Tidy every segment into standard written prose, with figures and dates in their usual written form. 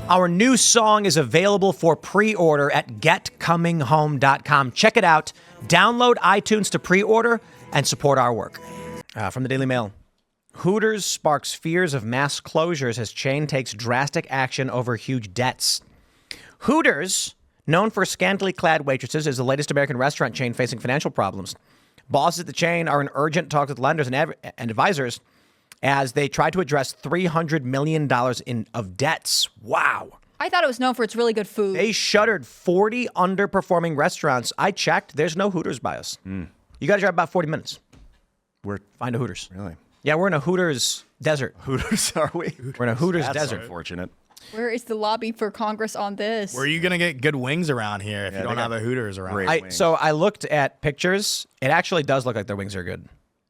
Our new song is available for pre-order at getcominghome.com. Check it out. Download iTunes to pre-order and support our work. From the Daily Mail. Hooters sparks fears of mass closures as chain takes drastic action over huge debts. Hooters, known for scantily clad waitresses, is the latest American restaurant chain facing financial problems. Bosses at the chain are in urgent talks with lenders and advisors as they try to address $300 million of debts. Wow. I thought it was known for its really good food. They shuttered 40 underperforming restaurants. I checked. There's no Hooters by us. You got to drive about 40 minutes. Find a Hooters. Really? Yeah, we're in a Hooters desert. Hooters, are we? We're in a Hooters That's desert. Unfortunate. Where is the lobby for Congress on this? Where are you going to get good wings around here if you don't have a Hooters around? Great. So I looked at pictures. It actually does look like their wings are good.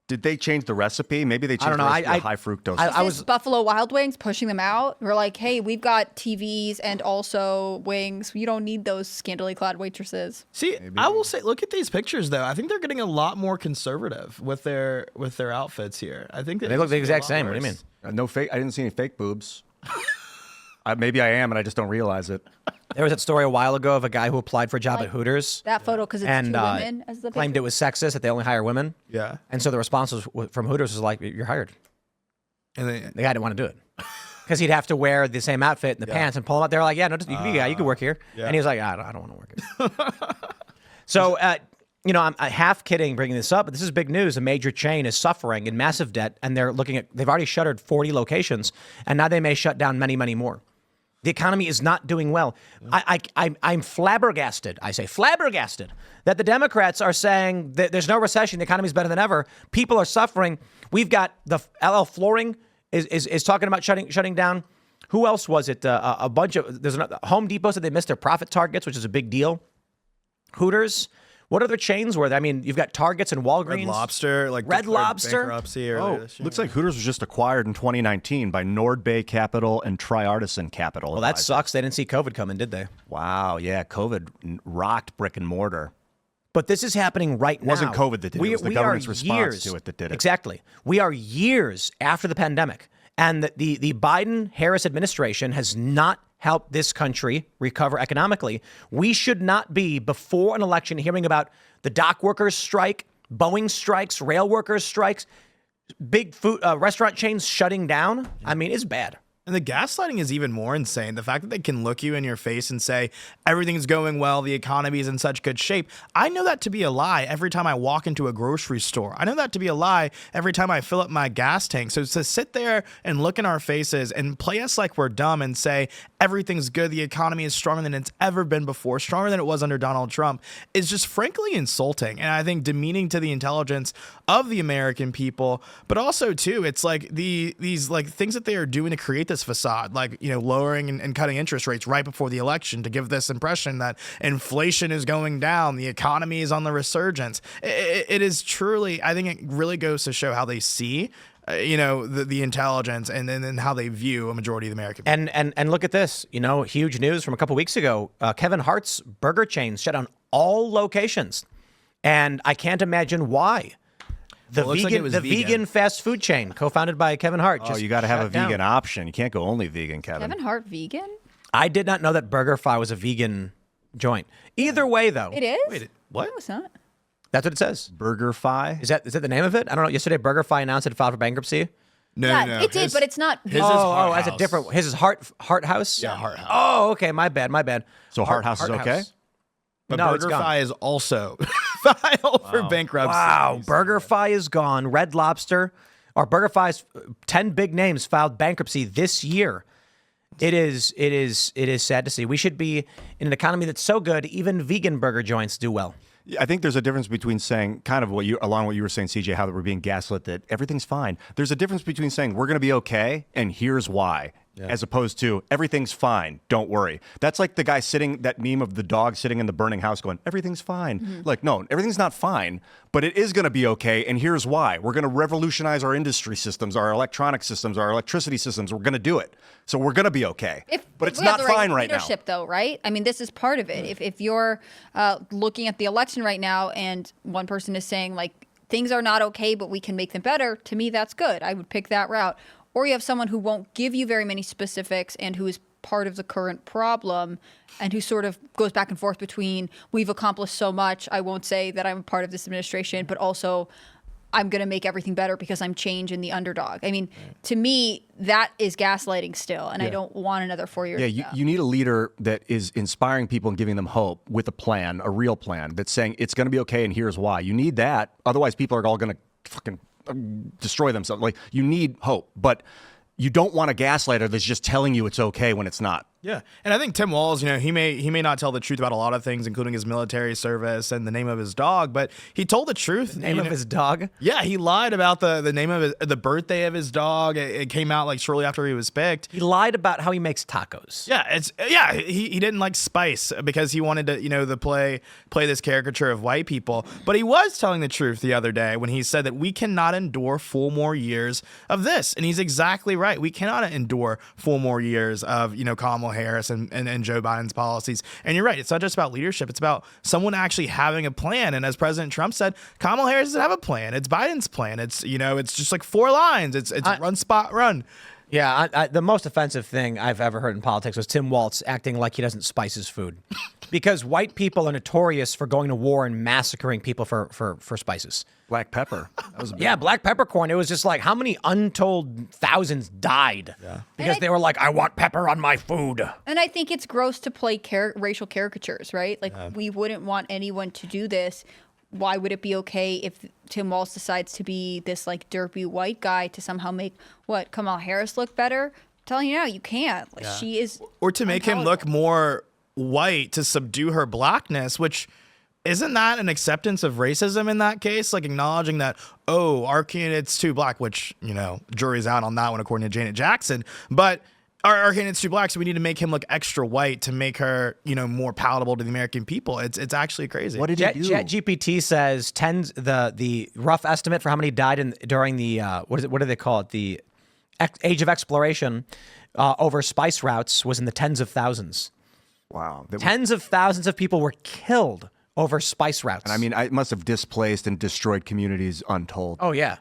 Did they change the recipe? Maybe they changed the recipe to high fructose. I was Buffalo Wild Wings pushing them out. We're like, hey, we've got TVs and also wings. You don't need those scantily clad waitresses. See, I will say, look at these pictures though. I think they're getting a lot more conservative with their outfits here. I think they look the exact same. What do you mean? No fake. I didn't see any fake boobs. Maybe I am, and I just don't realize it. There was that story a while ago of a guy who applied for a job at Hooters. That photo because it's and, two women as the claimed picture. it was sexist that they only hire women. Yeah. And so the response from Hooters was like, "You're hired." And the guy didn't want to do it because he'd have to wear the same outfit and the pants and pull them up. They were like, "Yeah, no, you can be a guy. You can work here." Yeah. And he was like, "I don't want to work here." So, I'm half kidding bringing this up, but this is big news. A major chain is suffering in massive debt, and they've already shuttered 40 locations, and now they may shut down many, many more. The economy is not doing well. I'm flabbergasted. I say flabbergasted that the Democrats are saying that there's no recession. The economy is better than ever. People are suffering. We've got the LL Flooring is talking about shutting down. Who else was it? A bunch of Home Depot said they missed their profit targets, which is a big deal. Hooters. What other chains were there? I mean, you've got Targets and Walgreens. Red Lobster, Red Lobster. Bankruptcy earlier this year. Looks like Hooters was just acquired in 2019 by Nord Bay Capital and Tri-Artisan Capital. Well, that sucks. They didn't see COVID coming, did they? Wow, yeah, COVID rocked brick and mortar. But this is happening right now. It wasn't COVID that did it. It was the government's response to it that did it. Exactly. We are years after the pandemic, and the Biden-Harris administration has not help this country recover economically. We should not be, before an election, hearing about the dock workers strike, Boeing strikes, rail workers strikes, big food restaurant chains shutting down. I mean, it's bad. And the gaslighting is even more insane. The fact that they can look you in your face and say, everything's going well, the economy is in such good shape. I know that to be a lie every time I walk into a grocery store. I know that to be a lie every time I fill up my gas tank. So to sit there and look in our faces and play us like we're dumb and say, everything's good, the economy is stronger than it's ever been before, stronger than it was under Donald Trump, is just frankly insulting. And I think demeaning to the intelligence of the American people, but also too, it's like these like things that they are doing to create this facade, like, lowering and cutting interest rates right before the election to give this impression that inflation is going down, the economy is on the resurgence. It is truly, I think it really goes to show how they see the intelligence and then how they view a majority of the American people. And look at this, huge news from a couple weeks ago. Kevin Hart's burger chain shut down all locations, and I can't imagine why. The vegan fast food chain, co-founded by Kevin Hart. Oh, you got to have a vegan option. You can't go only vegan, Kevin. Kevin Hart vegan? I did not know that BurgerFi was a vegan joint. Either way, though. It is? Wait, what? No, it's not. That's what it says. BurgerFi? Is that the name of it? I don't know. Yesterday, BurgerFi announced it filed for bankruptcy. No. It did, but it's not. His is Heart that's House. a different. His is Heart House. Yeah, Heart House. Oh, okay. My bad. So Heart House is okay? But No, it's gone. BurgerFi is also filed for bankruptcy. Wow, BurgerFi is gone. Red Lobster, or BurgerFi's 10 big names filed bankruptcy this year. It is sad to see. We should be in an economy that's so good, even vegan burger joints do well. I think there's a difference between saying kind of along what you were saying, CJ, how we're being gaslit that everything's fine. There's a difference between saying we're going to be okay and here's why. As opposed to everything's fine, don't worry. That's like the guy that meme of the dog sitting in the burning house going, everything's fine. Mm-hmm. Like, no, everything's not fine, but it is going to be okay. And here's why. We're going to revolutionize our industry systems, our electronic systems, our electricity systems. We're going to do it. So we're going to be okay. But it's not fine right now. Leadership, though, right? I mean, this is part of it. If you're looking at the election right now and one person is saying, like, things are not okay, but we can make them better, to me, that's good. I would pick that route. Or you have someone who won't give you very many specifics and who is part of the current problem and who sort of goes back and forth between we've accomplished so much. I won't say that I'm a part of this administration, but also I'm going to make everything better because I'm change in the underdog. I mean, to me, that is gaslighting still, and I don't want another 4 years. Yeah, you need a leader that is inspiring people and giving them hope with a plan, a real plan that's saying it's going to be okay and here's why. You need that. Otherwise, people are all going to fucking destroy themselves. Like, you need hope, but you don't want a gaslighter that's just telling you it's okay when it's not. Yeah, and I think Tim Walz, he may not tell the truth about a lot of things, including his military service and the name of his dog, but he told the truth. The name of his dog? Yeah, he lied about the name of the birthday of his dog. It came out like shortly after he was picked. He lied about how he makes tacos. Yeah, he didn't like spice because he wanted to play this caricature of white people. But he was telling the truth the other day when he said that we cannot endure 4 more years of this, and he's exactly right. We cannot endure 4 more years of Kamala Harris and Joe Biden's policies. And you're right. It's not just about leadership. It's about someone actually having a plan. And as President Trump said, Kamala Harris doesn't have a plan. It's Biden's plan. It's it's just like 4 lines. It's run, spot, run. Yeah, the most offensive thing I've ever heard in politics was Tim Walz acting like he doesn't spice his food. Because white people are notorious for going to war and massacring people for spices. Black pepper. That was Black peppercorn. It was just like, how many untold thousands died? Yeah. Because they were like, I want pepper on my food. And I think it's gross to play racial caricatures, right? Like, we wouldn't want anyone to do this. Why would it be okay if Tim Walz decides to be this like derpy white guy to somehow make Kamala Harris look better? I'm telling you now, you can't. Like, she is, or to make him look more white to subdue her blackness, which isn't that an acceptance of racism in that case? Like, acknowledging that, our candidate's too black, which, jury's out on that one according to Janet Jackson. But our candidate's too black, so we need to make him look extra white to make her, more palatable to the American people. It's actually crazy. What did he do? ChatGPT says the rough estimate for how many died during the what do they call it? The age of exploration over spice routes was in the tens of thousands. Wow. Tens of thousands of people were killed over spice routes. And I mean, it must have displaced and destroyed communities untold. Oh, yeah.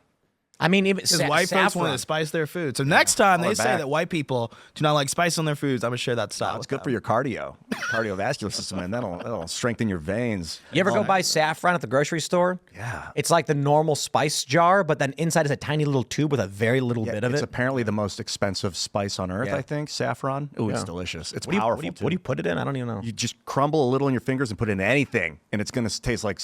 I mean, even because white folks want to spice their food. So next time they say that white people do not like spice on their foods, I'm going to share that style. It's good for your cardiovascular system, man. That'll strengthen your veins. You ever go buy saffron at the grocery store? Yeah. It's like the normal spice jar, but then inside is a tiny little tube with a very little bit of it. It's apparently the most expensive spice on earth, I think, saffron. Oh, it's delicious. It's powerful. What do you put it in? I don't even know. You just crumble a little in your fingers and put it in anything, and it's going to taste like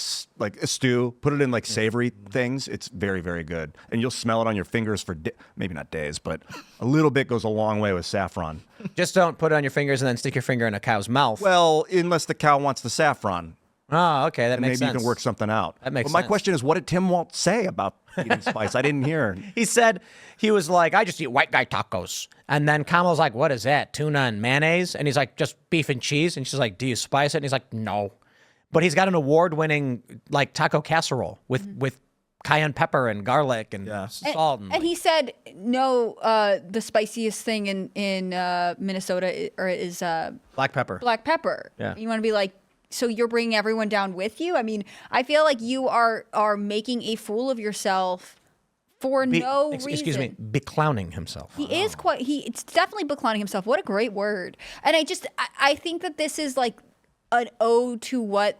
a stew. Put it in like savory things. It's very, very good. And you'll smell it on your fingers for maybe not days, but a little bit goes a long way with saffron. Just don't put it on your fingers and then stick your finger in a cow's mouth. Well, unless the cow wants the saffron. Oh, okay, that makes sense. Maybe you can work something out. That makes sense. My question is, what did Tim Walz say about eating spice? I didn't hear. He said, he was like, I just eat white guy tacos. And then Kamala's like, what is that? Tuna and mayonnaise? And he's like, just beef and cheese. And she's like, do you spice it? And he's like, no. But he's got an award-winning like taco casserole with cayenne pepper and garlic and salt. And he said, no, the spiciest thing in Minnesota is black pepper. Black pepper. Yeah. You want to be like, so you're bringing everyone down with you? I mean, I feel like you are making a fool of yourself for no reason. Excuse me, beclowning himself. He is it's definitely beclowning himself. What a great word. And I think that this is like an ode to what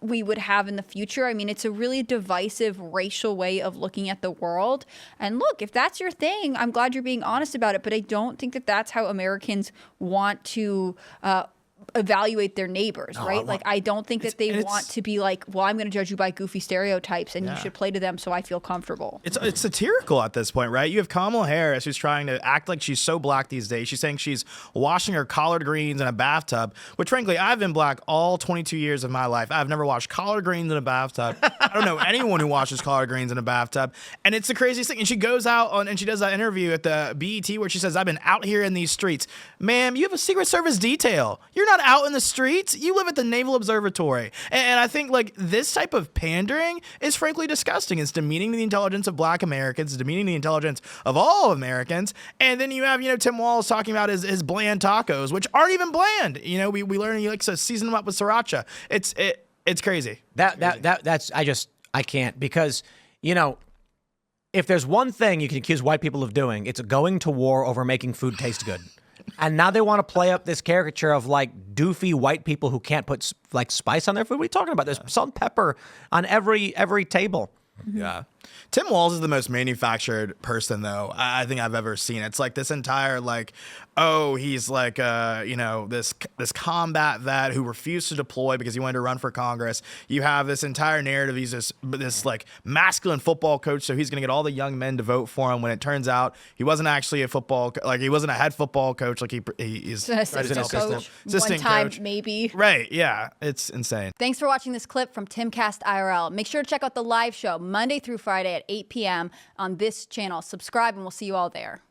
we would have in the future. I mean, it's a really divisive racial way of looking at the world. And look, if that's your thing, I'm glad you're being honest about it. But I don't think that that's how Americans want to evaluate their neighbors, right? Like, I don't think that they want to be like, well, I'm going to judge you by goofy stereotypes and you should play to them so I feel comfortable. It's satirical at this point, right? You have Kamala Harris who's trying to act like she's so black these days. She's saying she's washing her collard greens in a bathtub, which frankly, I've been black all 22 years of my life. I've never washed collard greens in a bathtub. I don't know anyone who washes collard greens in a bathtub. And it's the craziest thing. And she goes out and she does that interview at the BET where she says, I've been out here in these streets. Ma'am, you have a Secret Service detail. You're not out in the streets. You live at the Naval Observatory. And I think like this type of pandering is frankly disgusting. It's demeaning the intelligence of black Americans. It's demeaning the intelligence of all Americans. And then you have, Tim Walz talking about his bland tacos, which aren't even bland. We learn he likes to season them up with sriracha. It's crazy. I can't because, if there's one thing you can accuse white people of doing, it's going to war over making food taste good. And now they want to play up this caricature of like doofy white people who can't put like spice on their food. What are you talking about? There's salt and pepper on every table. Yeah. Tim Walz is the most manufactured person, though, I think I've ever seen. It's like this entire, like, oh, he's like, this combat vet who refused to deploy because he wanted to run for Congress. You have this entire narrative. He's this like masculine football coach, so he's going to get all the young men to vote for him. When it turns out he wasn't actually he wasn't a head football coach. Like he's an assistant coach. One time, maybe. Right. Yeah. It's insane. Thanks for watching this clip from Timcast IRL. Make sure to check out the live show Monday through Friday at 8 p.m. on this channel. Subscribe, and we'll see you all there.